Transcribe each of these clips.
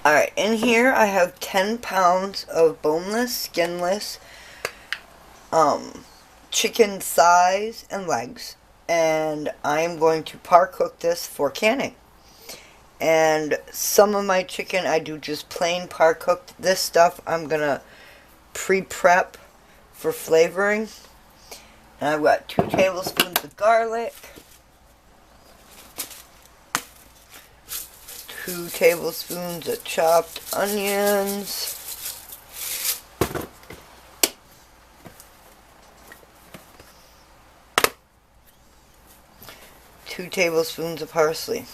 Alright, in here I have 10 pounds of boneless, skinless, chicken thighs and legs. And I am going to par cook this for canning. And some of my chicken I do just plain par cooked. This stuff I'm going to pre-prep for flavoring. And I've got 2 tablespoons of garlic, 2 tablespoons of chopped onions, 2 tablespoons of parsley.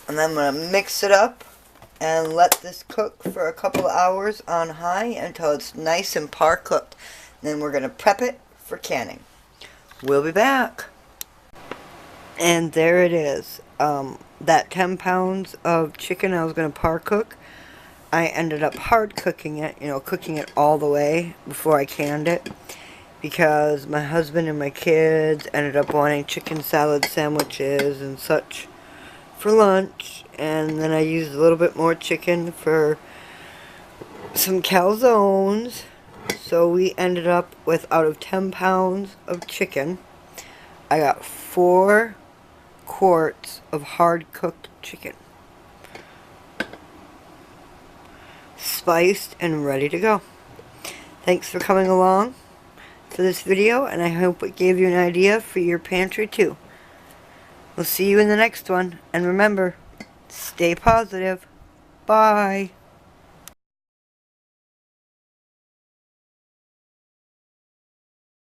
And then I'm going to mix it up and let this cook for a couple of hours on high until it's nice and par cooked. Then we're going to prep it for canning. We'll be back. And there it is. That 10 pounds of chicken I was going to par cook, I ended up hard cooking it, cooking it all the way before I canned it. Because my husband and my kids ended up wanting chicken salad sandwiches and such for lunch. And then I used a little bit more chicken for some calzones. So we ended up with, out of 10 pounds of chicken, I got 4 quarts of hard-cooked chicken. Spiced and ready to go. Thanks for coming along for this video, and I hope it gave you an idea for your pantry too. We'll see you in the next one, and remember, stay positive. Bye.